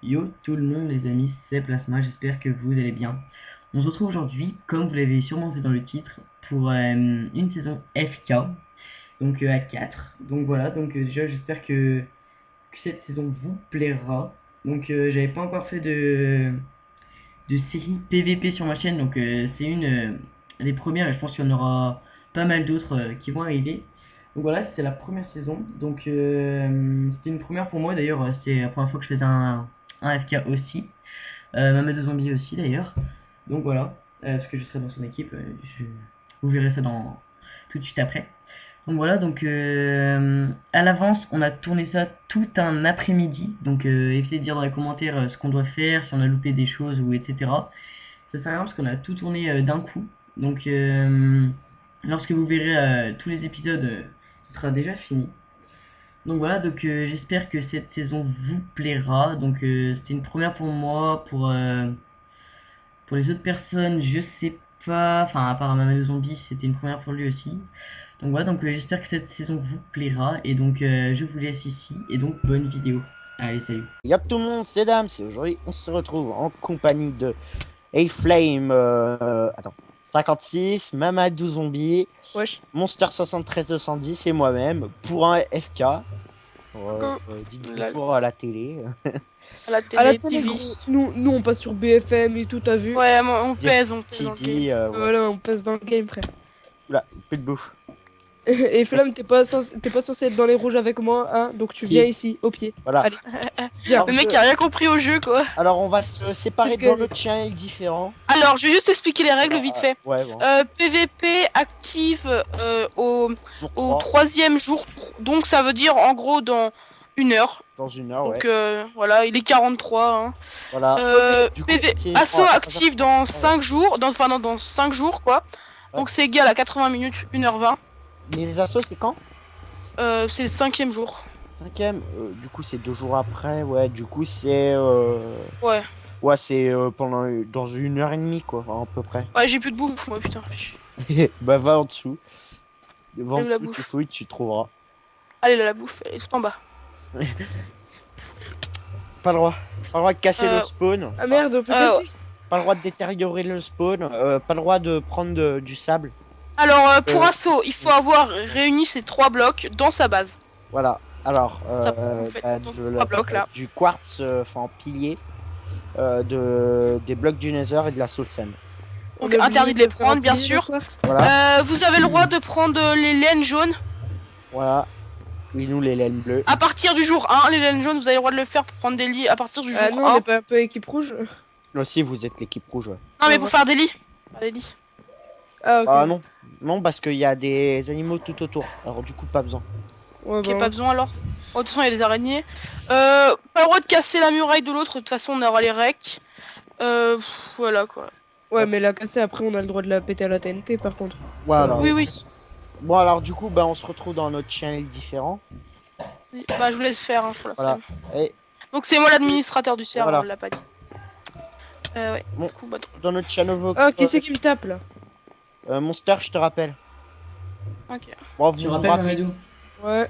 Yo tout le monde les amis, c'est Plasma, j'espère que vous allez bien. On se retrouve aujourd'hui, comme vous l'avez sûrement vu dans le titre, pour une saison FK, donc à 4. Donc voilà, donc déjà j'espère que cette saison vous plaira. Donc j'avais pas encore fait de série PVP sur ma chaîne, donc c'est une des premières et je pense qu'il y en aura pas mal d'autres qui vont arriver. Donc voilà, c'est la première saison, donc c'était une première pour moi d'ailleurs, c'est la première fois que je faisais un FK aussi, Mamadou Zombie aussi d'ailleurs, donc voilà, parce que je serai dans son équipe, vous verrez ça tout de suite après. Donc voilà, donc à l'avance, on a tourné ça tout un après-midi. Donc essayez de dire dans les commentaires ce qu'on doit faire, si on a loupé des choses ou etc. Ça sert à rien parce qu'on a tout tourné d'un coup. Donc lorsque vous verrez tous les épisodes, ce sera déjà fini. Donc voilà, donc j'espère que cette saison vous plaira. Donc c'était une première pour moi, pour les autres personnes, je sais pas. Enfin, à part Mamadou Zombie, c'était une première pour lui aussi. Donc voilà, donc j'espère que cette saison vous plaira. Et donc je vous laisse ici. Et donc bonne vidéo. Allez, salut. Y'a tout le monde, c'est Dams, et aujourd'hui on se retrouve en compagnie de A-Flame, attends, 56, Mamadou Zombie, Wesh. Monster 73 210 et moi-même pour un FK. Coucou. Dites La- bonjour à la télé. À la À la télé, télé, TV. gros. Nous, on passe sur BFM et tout, t'as vu? Ouais, on Yes, pèse, dans le game. TV, voilà. Voilà, on passe dans le game, frère. Oula, plus de bouffe. Et Flamme, t'es pas censé être dans les rouges avec moi, hein? Donc tu Si, viens ici, au pied. voilà. Allez, c'est bien. Alors, Le mec qui a rien compris au jeu, quoi. alors, on va se séparer C'est ce dans que- notre channel différent. Alors, je vais juste expliquer les règles Alors, vite fait. ouais, bon, PVP active jour au 3, troisième jour. Donc, ça veut dire, en gros, dans 1 heure. dans 1 heure, ouais. Donc, voilà, il est 43. Hein. Voilà. Du coup, c'est Assaut à active dans 3h30, ouais. 5 jours. Dans 5 jours, quoi. Ouais. Donc, c'est égal à 80 minutes, 1h20. Les assos, c'est quand? C'est le 5e jour. Cinquième, du coup c'est 2 jours après, ouais, du coup c'est Ouais. ouais, c'est pendant dans 1 heure et demie quoi, enfin, à peu près. Ouais, j'ai plus de bouffe, moi, putain. Fais chier. Bah va en dessous. Va en J'aime la dessous, tu bouffe. fouilles, tu trouveras. Allez, là, la bouffe, elle est tout en bas. Pas le droit. Pas le droit de casser le Euh, spawn, Ah merde, on peut Euh, casser? pas le droit de détériorer le spawn, pas le droit de prendre du sable. Alors, pour Euh, assaut, il faut avoir réuni ces 3 blocs dans sa base. Voilà. Alors Ça, vous faites dans ces 3 blocs là. du quartz enfin en pilier, des blocs du Nether et de la soul sand. On Donc, est interdit obligé de les faire prendre, bien appuyer le sûr. quartz. Voilà. Vous avez le droit de prendre les laines jaunes. Voilà. Oui, nous les laines bleues. À partir du jour 1, les laines jaunes, vous avez le droit de le faire pour prendre des lits à partir du jour Ah non, 1. on n'est pas un peu équipe rouge? Aussi vous êtes l'équipe rouge, ouais. Non, mais Ouais, pour ouais. faire des lits. Faire des lits. Ah ok. Ah non, non parce qu'il y a des animaux tout autour. Alors du coup pas besoin. Ouais, Ok, bah, pas besoin alors. Oh, de toute façon, il y a des araignées. Pas le droit de casser la muraille de l'autre, de toute façon, on aura les recs. Voilà quoi. ouais, mais la casser après, on a le droit de la péter à la TNT par contre. Voilà. Oui, oui. Bon alors du coup bah on se retrouve dans notre channel différent. Bah, je vous laisse faire, hein, pour la Voilà. flemme. Et Donc, c'est moi l'administrateur du serveur, Voilà. on l'a pas dit. Ouais. Bon. Du coup, bah, dans notre channel Ah, qui c'est qui me tape là? Monster, je te rappelle. ok. Bon, Tu vous rappelles vous rappelez. Mamadou? Ouais.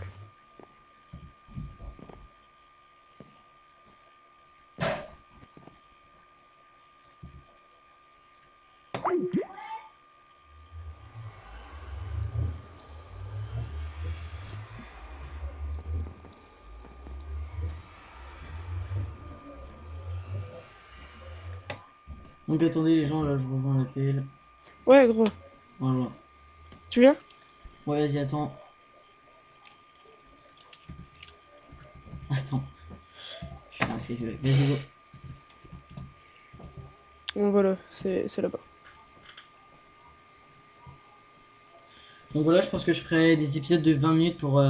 Donc attendez les gens, là je revois un appel. Ouais, gros. Voilà. Tu viens? Ouais, vas-y, attends. Attends. Putain, c'est que... Vas-y, go. Bon, voilà, c'est là-bas. Donc voilà, je pense que je ferai des épisodes de 20 minutes pour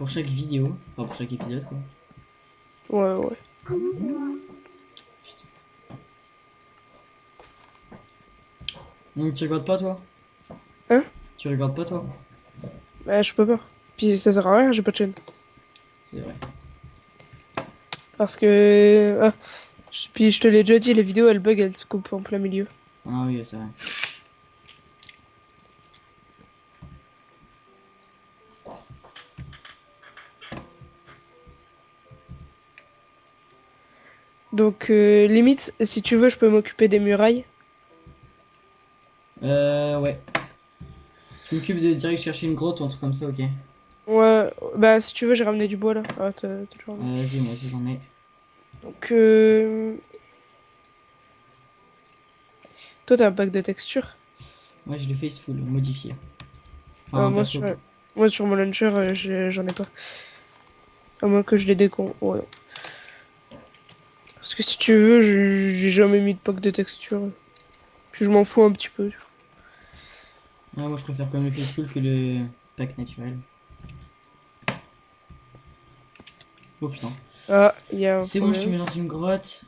chaque vidéo. Enfin, pour chaque épisode, quoi. Ouais, ouais. Donc tu regardes pas, toi? Hein? Tu regardes pas, toi? Bah, je peux pas. Puis ça sert à rien, j'ai pas de chaîne. C'est vrai. Parce que... Ah. Puis je te l'ai déjà dit, les vidéos elles bug, elles se coupent en plein milieu. Ah oui, c'est vrai. Donc, limite, si tu veux, je peux m'occuper des murailles. Ouais. Je m'occupe de direct chercher une grotte ou un truc comme ça, ok. Ouais, bah si tu veux, j'ai ramené du bois là. Ah, t'as toujours ramené. Vas-y, moi aussi j'en ai. Donc, toi, t'as un pack de textures. Moi je l'ai faceful, modifié. Ah, Enfin, perso quoi. moi, sur mon launcher, j'en ai pas. À moins que je les décon. Ouais. Parce que si tu veux, j'ai jamais mis de pack de texture. Puis je m'en fous un petit peu. Ouais, moi je préfère quand même le faceful que le pack naturel. Oh putain. Ah, il y a un C'est bon, je te mets problème. dans une grotte.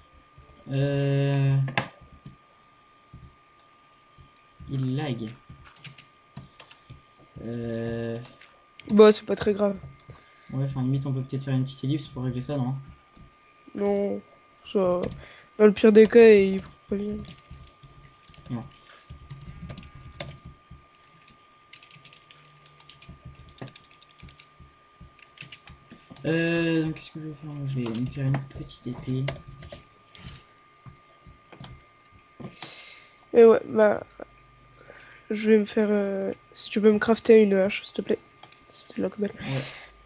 Euh... Il lag. Euh... Bah, c'est pas très grave. Ouais, enfin limite on peut peut-être faire une petite ellipse pour régler ça, non? Non, ça. Dans le pire des cas, il prévient. Non. Donc qu'est-ce que je vais faire? Moi, je vais me faire une petite épée. Et ouais, bah, je vais me faire. Si tu peux me crafter une hache, s'il te plaît. C'était là que belle.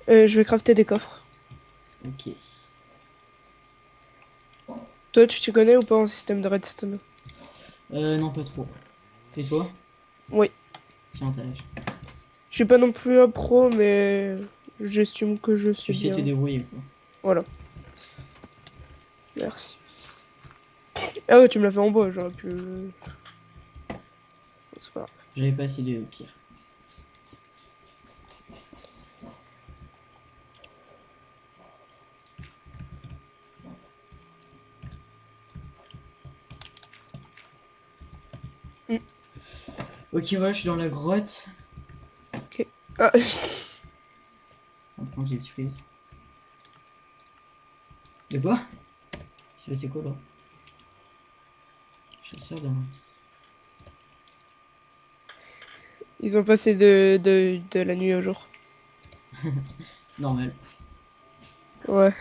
Ouais, Je vais crafter des coffres. ok. Toi, tu t'y connais ou pas en système de redstone? Non, pas trop. Et toi? Oui. Tiens, t'as l'âge. Je suis pas non plus un pro, mais j'estime que je sais Tu sais bien. te débrouiller, quoi. Voilà. Merci. Ah ouais, tu me l'as fait en bois, j'aurais pu. C'est pas grave. J'avais pas assez de pierre. Mm. Ok, voilà, je suis dans la grotte. Ah, Attends, j'ai des petits frises. De quoi? C'est passé quoi là? Chasseur de monstres. ils ont passé de la nuit au jour. Normal. Ouais.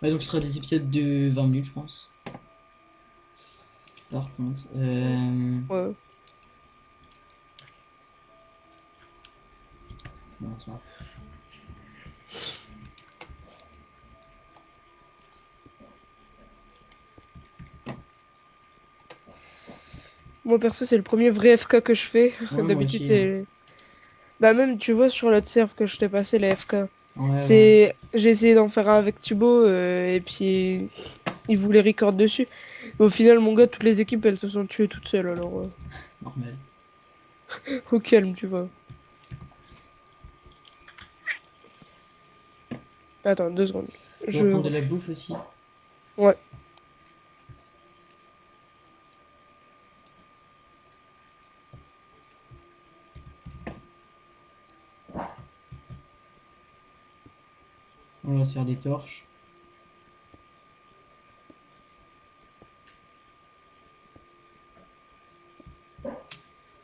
Ouais, donc ce sera des épisodes de 20 minutes, je pense. Par contre, Ouais. non, c'est pas grave. Moi perso, c'est le premier vrai FK que je fais. Ouais, moi D'habitude, aussi, hein. c'est. Bah, même, tu vois, sur l'autre serve que je t'ai passé, les FK. Ouais, ouais. C'est. J'ai essayé d'en faire un avec Thibaut, et puis. Il voulait record dessus. Mais au final, mon gars, toutes les équipes, elles se sont tuées toutes seules, alors. Normal. Au calme, tu vois. Attends, 2 secondes. Je vais prendre de la bouffe aussi. Ouais. On va se faire des torches.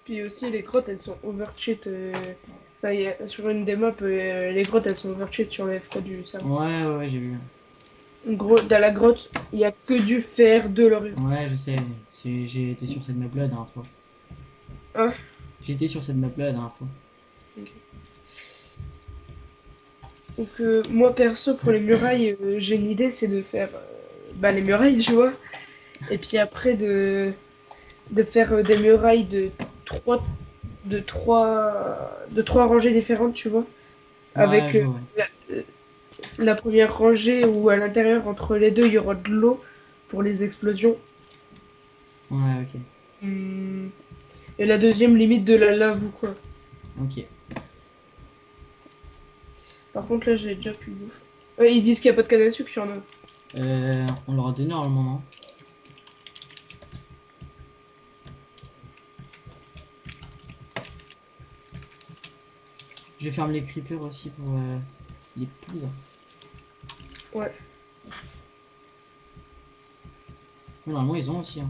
Puis aussi, les grottes, elles sont overcheat. Enfin, sur une des maps, les grottes, elles sont overcheat sur les FK du serveur. Ouais, ouais, ouais, j'ai vu. Dans la grotte, il y a que du fer, de l'or. Ouais, je sais. J'ai été sur cette map là la dernière fois. Hein? J'étais sur cette map là la dernière fois. Donc, moi, perso, pour les murailles, j'ai une idée, c'est de faire bah, les murailles, tu vois. Et puis après, de faire des murailles trois, de trois rangées différentes, tu vois. Ouais, Avec je vois, ouais. la première rangée où à l'intérieur, entre les deux, il y aura de l'eau pour les explosions. Ouais, ok. Hmm. Et la deuxième, limite de la lave ou quoi. Ok. Par contre, là, j'ai déjà plus de bouffe. Ils disent qu'il n'y a pas de canne à sucre, il y en a. On leur a donné normalement, non? Je vais fermer les creepers aussi pour les poudres. Ouais. Ouais, normalement, ils ont aussi. Hein.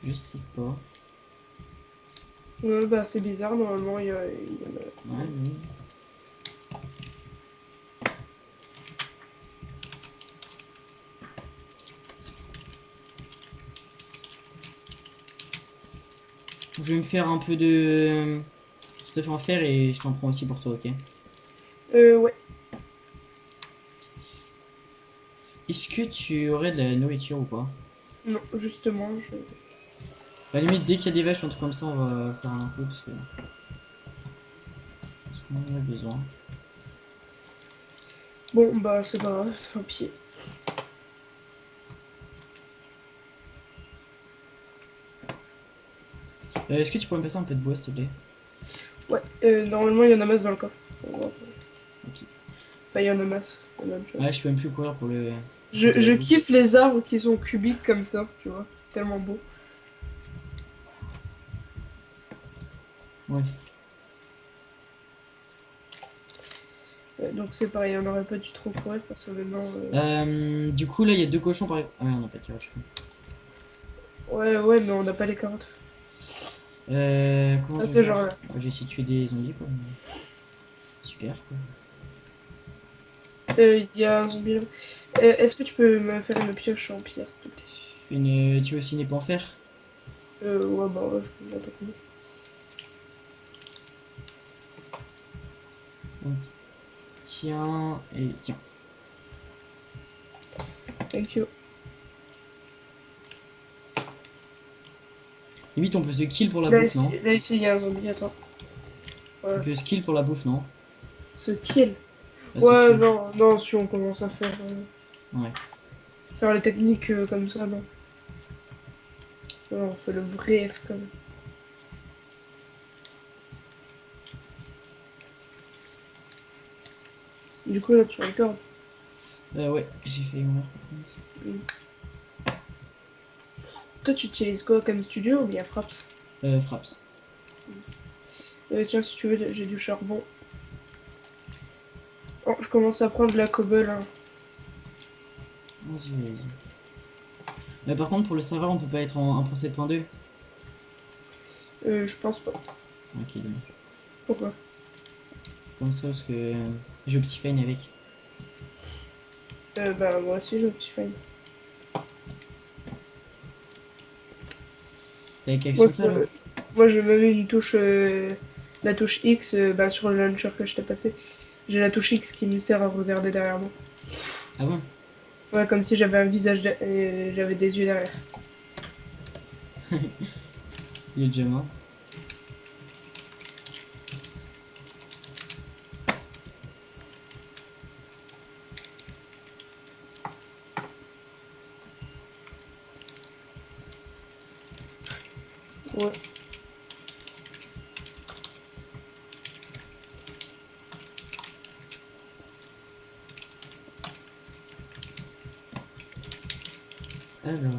Je sais pas. Ouais, bah, c'est bizarre, normalement, il y en a. Ouais, oui. Je vais me faire un peu de stuff en fer et je t'en prends aussi pour toi, ok? Ouais. Est-ce que tu aurais de la nourriture ou pas? Non, justement, je... À la limite, dès qu'il y a des vaches ou un truc comme ça, on va faire un coup parce qu'on en a besoin. Bon, bah, c'est pas grave, tant pis. Est-ce que tu pourrais me passer un peu de bois, s'il te plaît? Ouais, normalement, il y en a masse dans le coffre. Ok. Enfin, il y en a masse. Il y en a une chose. Ah, je peux même plus courir pour le. Je kiffe les arbres qui sont cubiques comme ça, tu vois. C'est tellement beau. Ouais. Donc c'est pareil, on aurait pas dû trop courir parce que maintenant... Du coup, là, il y a 2 cochons par exemple. Ah, on n'a pas de carottes, je crois. Ouais, mais on n'a pas les carottes. Comment Ah, ça c'est faire? genre là. Je vais essayer de tuer des zombies, quoi. Super, quoi. Il y a un zombie là. Est-ce que tu peux me faire une pioche en pierre, s'il te plaît? Tu veux aussi une épée en fer? Ouais, bah ouais, je peux bien te connaître. Donc, tiens, et tiens. Thank you. Limite, on peut se kill pour la Là bouffe, non? ici, il y a un zombie, attends. On peut se kill pour la bouffe, non? Ce kill. Là, se Ouais, kill. non, si on commence à faire... Ouais. faire les techniques comme ça, non. Non, on fait le vrai quand même. Du coup, là, tu regardes. Ouais, j'ai fait une heure par contre. Toi, tu utilises quoi comme studio ou bien Fraps? Fraps. Tiens, si tu veux, j'ai du charbon. Oh, je commence à prendre de la cobble, hein. Vas-y, vas-y. Par contre, pour le serveur, on peut pas être en 1.7.2. Je pense pas. Ok, dommage. Pourquoi? Comme ça, parce que j'ai Optifine avec. Bah, moi aussi, j'ai un petit fine. T'as avec Moi, Action, là? moi, j'ai même une touche, la touche X, bah, sur le launcher que je t'ai passé. J'ai la touche X qui me sert à regarder derrière moi. Ah bon? Ouais, comme si j'avais un visage, j'avais des yeux derrière. Il est déjà mort. Ouais. Alors.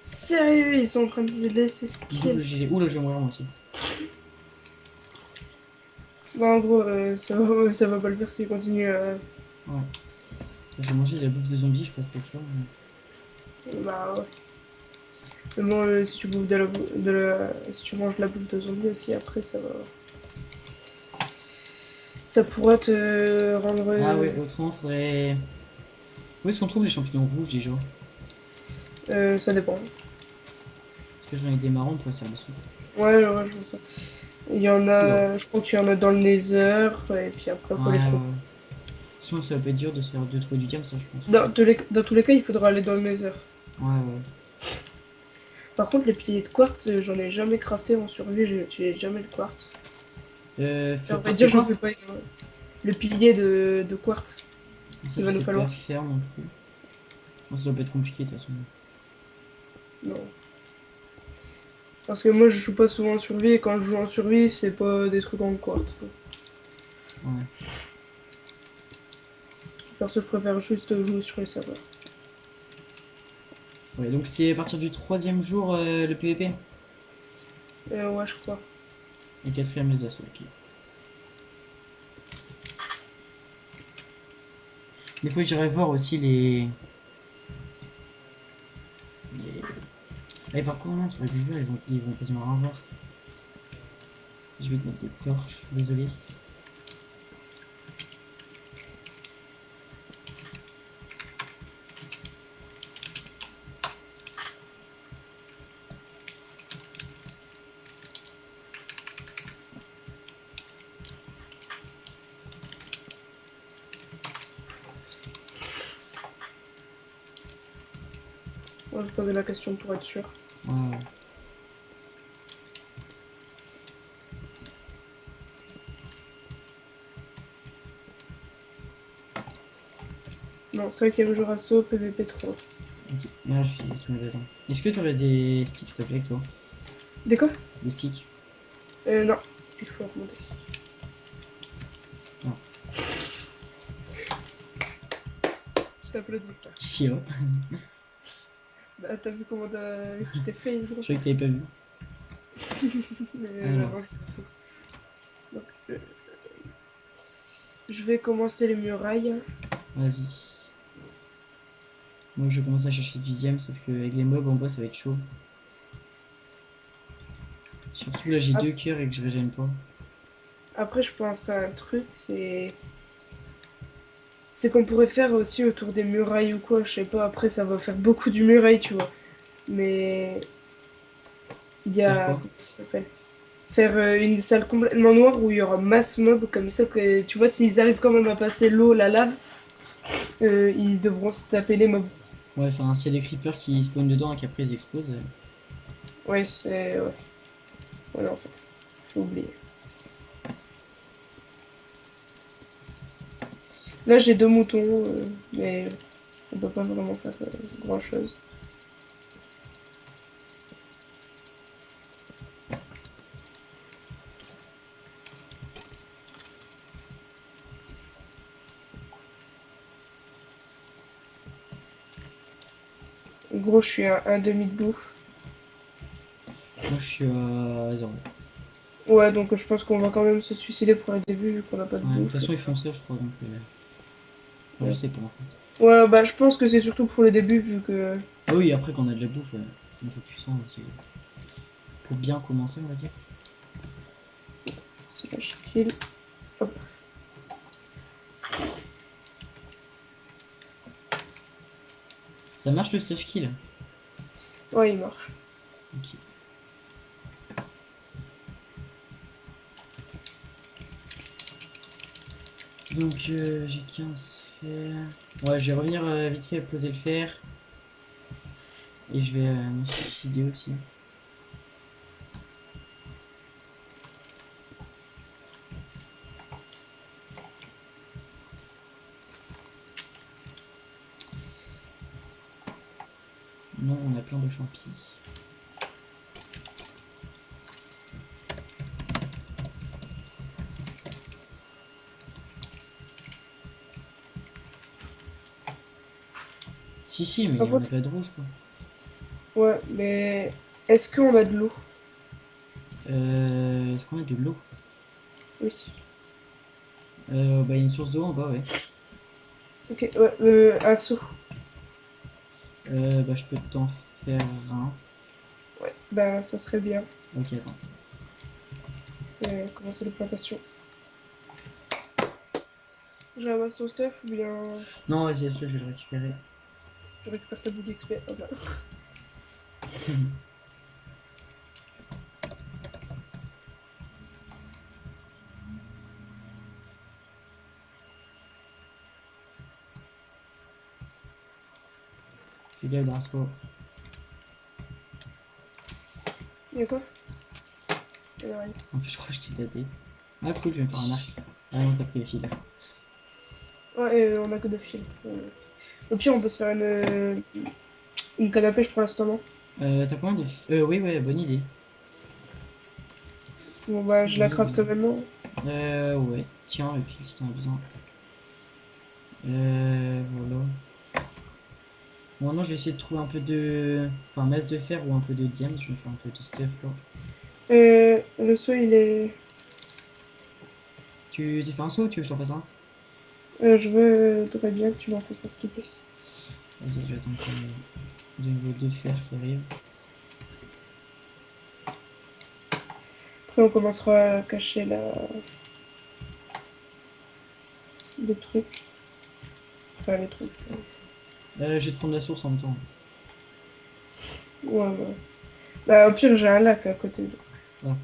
Sérieux, ils sont en train de laisser ce kill. Oula, je vais mourir moi aussi. Bah, en gros, ça va pas le faire s'il continue à... Ouais. J'ai mangé de la bouffe de zombies, je passe pas trop de choix. Bah, ouais. Mais bon, si tu bouffes si tu manges de la bouffe de zombie aussi, après, ça va... Ça pourrait te rendre... Ah ouais, autrement, faudrait. Où est-ce qu'on trouve les champignons rouges déjà? ça dépend. Parce que j'en ai des marrons, on pourrait se faire des soupes. Ouais, je vois ça. Il y en a... Je crois qu'il y en a dans le Nether, et puis après, faut les trouver. Sinon, ça va pas être dur de trouver du diamant, ça, je pense. Dans tous les cas, il faudra aller dans le Nether. Ouais. Par contre, les piliers de quartz, j'en ai jamais crafté en survie, j'ai jamais le quartz. On va dire, j'en fais pas. Le pilier de quartz. Ça, il va nous falloir. Pas faire non plus. Bon, ça doit pas être compliqué de toute façon. Non. Parce que moi, je joue pas souvent en survie, et quand je joue en survie, c'est pas des trucs en quartz. Ouais. Perso, je préfère juste jouer sur les serveurs. Ouais, donc c'est à partir du 3e jour le PVP? Ouais, je crois. Et 4e les assauts, ok. Des fois, j'irai voir aussi les... Eh, par contre, mince, pour les viewers, ils vont quasiment rien voir. Je vais te mettre des torches, désolé. Moi, je posais la question pour être sûr. Ouais, ouais. Non, 5e jour assaut, PVP 3. Ok, là je suis tous mes besoins. Est-ce que tu aurais des sticks s'il te plaît, toi? Des quoi? Des sticks? Non, il faut remonter. Non. Je t'applaudis, frère. Qui est là? Bah, t'as vu comment je t'ai fait, Je gros? croyais que t'avais pas vu. Mais Alors. j'avance tout. Donc, je vais commencer les murailles. Vas-y. Moi je commence à chercher du diam, sauf que avec les mobs en bas ça va être chaud. Surtout là j'ai Ah. 2 cœurs et que je régène pas. Après, je pense à un truc, c'est qu'on pourrait faire aussi autour des murailles ou quoi, je sais pas. Après, ça va faire beaucoup du muraille, tu vois. Mais il y Faire a. quoi? Comment ça s'appelle? Faire une salle complètement noire où il y aura masse mob, comme ça que tu vois, s'ils arrivent quand même à passer l'eau, la lave, ils devront se taper les mobs. Ouais, enfin s'il y a des creepers qui spawnent dedans et qu'après ils explosent. Ouais, c'est. Ouais. Voilà, en fait. Faut oublier. Là, j'ai 2 moutons, mais on peut pas vraiment faire grand chose. En gros, je suis à un demi de bouffe. Moi je suis à 0. Ouais, donc je pense qu'on va quand même se suicider pour le début vu qu'on n'a pas de Ouais, de toute bouffe. façon ils font ça je crois donc. Enfin, je sais pas en fait. Ouais, bah je pense que c'est surtout pour le début vu que. Ah oui, après quand on a de la bouffe, on fait puissant aussi. Pour bien commencer on va dire. Slash kill. Hop. Ça marche le slash kill? Ouais, il marche. Ok. Donc j'ai 15 fers. Ouais, je vais revenir vite fait poser le fer. Et je vais me suicider aussi. Non, on a plein de champis. Si, mais Par on contre, a pas de rouge quoi. ouais, mais est-ce qu'on a de l'eau? Est-ce qu'on a de l'eau? Oui. Bah, il y a une source d'eau en bas, ouais. Ok, ouais, un seau. Bah, je peux t'en faire un. Ouais, bah ça serait bien. Ok, attends. Commencer les plantations. Je ramasse ton stuff ou bien Non, vas-y, je vais le récupérer. je récupère ta boule d'XP. Hop là. Fais gaffe, Brasco. Il y a quoi? Il y a rien. En plus, je crois que je t'ai tapé. Ah, cool, je vais me faire un arc. Ah non, t'as pris les fils. Ouais, on a que 2 fils. Au pire, on peut se faire une canne à pêche pour l'instant, non? T'as combien de... oui, ouais, bonne idée. Bon, bah, je la craft maintenant. Ouais. Tiens, le fil, si t'en as besoin. Voilà. Bon, non, je vais essayer de trouver un peu de... Enfin, masse de fer ou un peu de diamant. Je vais me faire un peu de stuff, là. Le seau, il est. Tu t'es fait un saut ou tu veux que je t'en fasse un? Je voudrais bien que tu m'en fasses un, s'il te plaît. Vas-y, je vais attendre qu'il y ait de nouveau 2 fers qui arrivent. Après, on commencera à cacher les trucs. Enfin, les trucs. Je vais te prendre la source en même temps. Ouais, ouais. Bah, au pire, j'ai un lac à côté. Attends,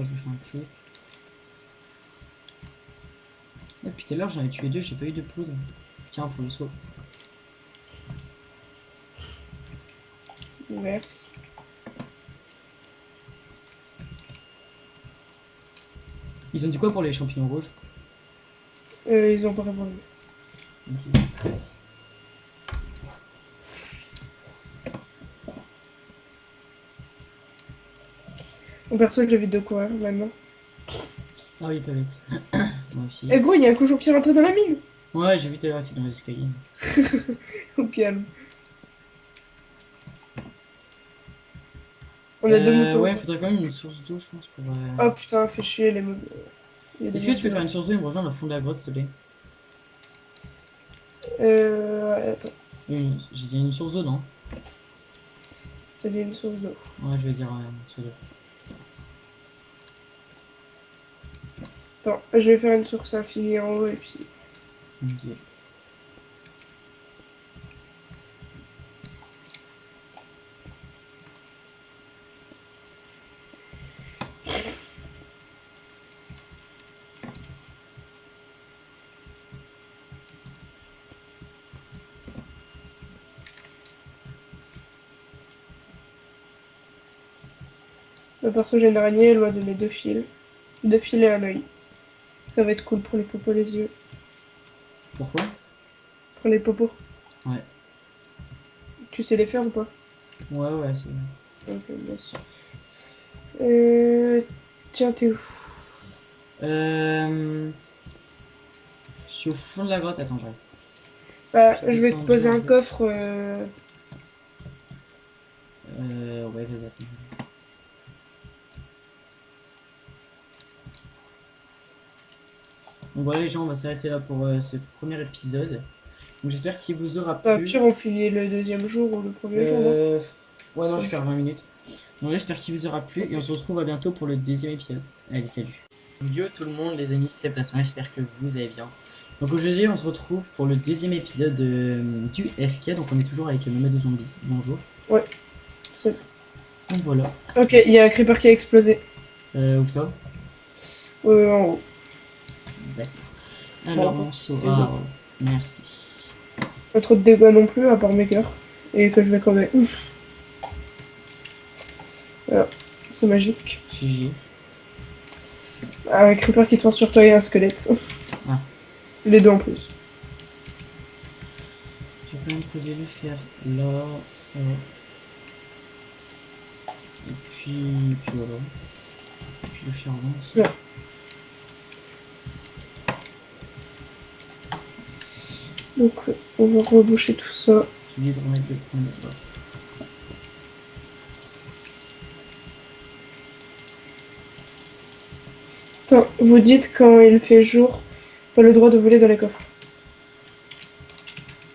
je vais faire un clip. Depuis tout à l'heure, j'en ai tué 2, j'ai pas eu de poudre. Tiens, pour le saut. Merci. Ils ont dit quoi pour les champignons rouges? Ils ont pas répondu. Ok. Mon perso, j'évite de courir maintenant. Ah oui, pas bête. Moi aussi. Eh gros, il y a un cochon qui est rentré dans la mine. Ouais, j'ai vu tout à l'heure, t'es dans les escaliers. Au calme. On a deux moutons. Ouais, il faudrait quand même une source d'eau, je pense, pour... Oh putain, fait chier les mobs. Il y a des Est-ce que tu peux moutons. faire une source d'eau et me rejoindre au fond de la grotte, s'il te plaît? Ouais, attends. J'ai dit une source d'eau, non? T'as dit une source d'eau. Ouais, je vais dire une source d'eau. Attends, je vais faire une source infinie en haut et puis... Ok. Le perso, j'ai une araignée, elle m'a donné 2 fils. 2 fils et un œil. Ça va être cool pour les popos les yeux. Pourquoi? Pour les popos. Ouais. Tu sais les faire ou pas? Ouais, ouais, c'est... Ok, merci. Tiens, t'es où? Je suis au fond de la grotte, attends, j'arrive. Bah, Je je vais te descends poser un du- coffre. Ouais, vas-y, attends. Donc voilà les gens, on va s'arrêter là pour ce premier épisode. Donc j'espère qu'il vous aura Bah, plu. pire, on finit le deuxième jour ou le premier jour, non? Ouais, non, je vais faire 20 minutes. Donc j'espère qu'il vous aura plu et on se retrouve à bientôt pour le deuxième épisode. Allez, salut. Yo tout le monde, les amis, c'est Plasma, j'espère que vous allez bien. Donc aujourd'hui, on se retrouve pour le deuxième épisode du FK. Donc on est toujours avec Mamadou Zombie. Bonjour. C'est... Donc voilà. Ok, il y a un creeper qui a explosé. Où ça? En haut. D'accord. Alors Bon, on saute. et Ah, bon. ouais. Merci. Pas trop de dégâts non plus, à part mes cœurs. Et que je vais crever. Ouf. Voilà, c'est magique. GG. Un creeper qui te fonce sur toi et un squelette. Ah. Les deux en plus. Je vais quand même poser le fer là, ça. Et puis voilà. Et puis le charbon aussi. Ouais. Donc, on va reboucher tout ça. J'ai oublié de remettre le point de là. Attends, vous dites quand il fait jour, pas le droit de voler dans les coffres.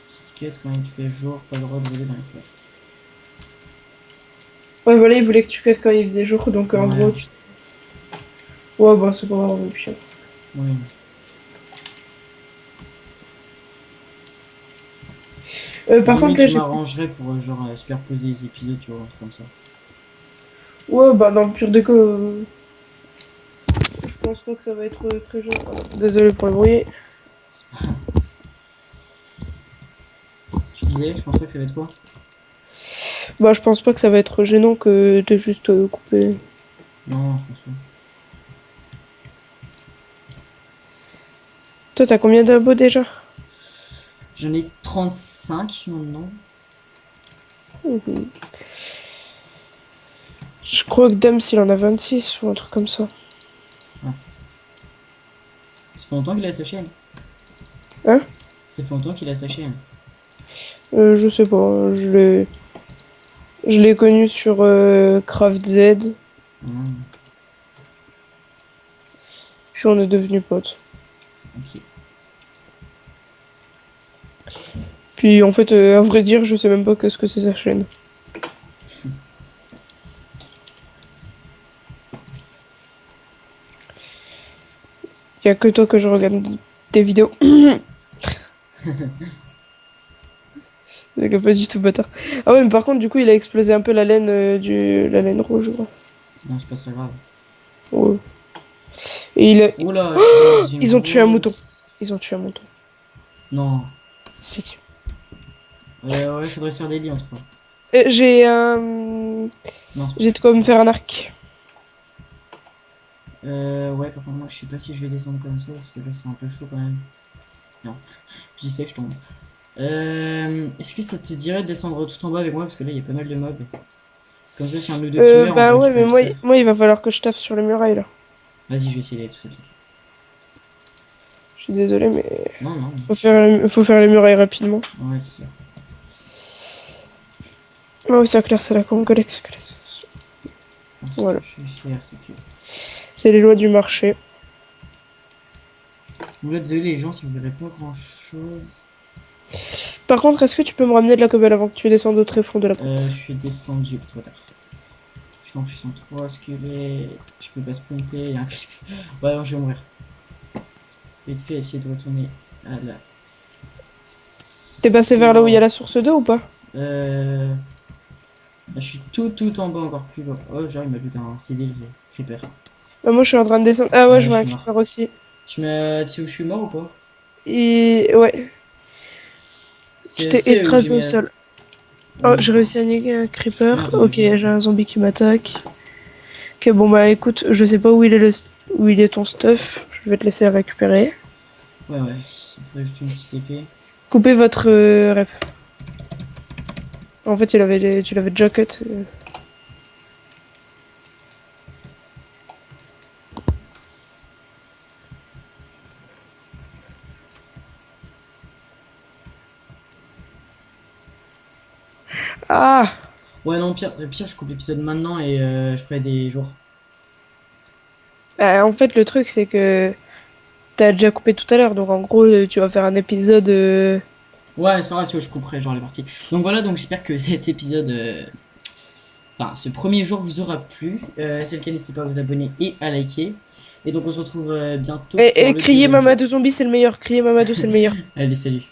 Petite quête quand il fait jour, pas le droit de voler dans les coffres. Ouais, voilà, il voulait que tu cuettes quand il faisait jour, donc en Ouais. gros, tu... Ouais, bah c'est pas grave, et puis... Oui. Par contre, là, je j'ai... m'arrangerais pour genre superposer les épisodes, tu vois, un truc comme ça. Ouais, bah dans le pire des cas... Je pense pas que ça va être très gênant. Désolé pour le bruit. Tu disais, je pense pas que ça va être quoi? Bah, je pense pas que ça va être gênant que de juste couper. Non, je pense pas. Toi, t'as combien d'abos déjà? J'en ai 35 maintenant. Mhm. Je crois que Dams, il en a 26 ou un truc comme ça. Ça fait longtemps qu'il a sa chaîne. Hein? Ça fait longtemps qu'il a sa chaîne. Je sais pas, je l'ai connu sur Craft Z, Hmm, puis on est devenus potes. ok. Puis en fait, à vrai dire, je sais même pas qu'est-ce que c'est sa chaîne. Y a que toi que je regarde tes vidéos. C'est pas du tout bâtard. Ah ouais, mais par contre, du coup, il a explosé un peu la laine, la laine rouge. Ouais. Non, c'est pas très grave. Ouais. Et Oula, je suis dans une Ils ont tué un grosse- mouton. Ils ont tué un mouton. Non. Si. Ouais, faudrait se faire des lits entre eux. J'ai Non, j'ai de quoi me faire un arc. ouais, par contre, moi, je sais pas si je vais descendre comme ça, parce que là, c'est un peu chaud quand même. Non, j'y sais, je tombe. Est-ce que ça te dirait de descendre tout en bas avec moi, parce que là, il y a pas mal de mobs. Comme ça, si un ou deux qui meurt, Bah on ouais, récupère mais le stuff. moi, il va falloir que je taffe sur les murailles, là. Vas-y, je vais essayer d'aller tout seul. Je suis désolé, mais Non, non, faut faire les murailles rapidement. ouais, c'est sûr. Oh, ça claire, c'est la congolaise. Alors, ce Voilà. que je vais faire, c'est que... C'est les lois du marché. Bon, là, désolé, les gens, si vous verrez pas grand-chose... Par contre, est-ce que tu peux me ramener de la cobble avant que tu descendes au tréfonds de la porte? je suis descendu, trop tard. Putain, plus en 3 squelettes, je peux pas sprinter, il y a un creep. Ouais, non, je vais mourir. Vite fait, essayer de retourner à la... T'es passé vers là où il y a la source d'eau ou pas? Je suis tout en bas, encore plus bas. Oh, genre, il m'a ajouté un CD, le creeper. Bah, moi, je suis en train de descendre. Ah ouais, Ouais, je vois je un suis mort. creeper aussi. Tu sais où je suis mort ou pas? Et ouais, tu t'es Tu sais où écrasé j'ai au mis sol. Oh, j'ai réussi à niquer un creeper. Merde, Ok, j'ai un zombie qui m'attaque. Ok, bon bah écoute, je sais pas où il est où il est ton stuff. Je vais te laisser le récupérer. Ouais, il faudrait juste une petite épée. Coupez votre rep. En fait, tu l'avais déjà cut. Ah! Ouais, non, pire, je coupe l'épisode maintenant et je ferai des jours. En fait, le truc, c'est que t'as déjà coupé tout à l'heure. Donc en gros, tu vas faire un épisode. Ouais, c'est pas grave, tu vois, je couperai genre les parties. Donc voilà, donc j'espère que cet épisode, enfin ce premier jour vous aura plu. C'est le cas, n'hésitez pas à vous abonner et à liker. Et donc on se retrouve bientôt pour Et le crier deuxième jour. Mamadou Zombie, c'est le meilleur. Crier Mamadou, c'est le meilleur. Allez, salut.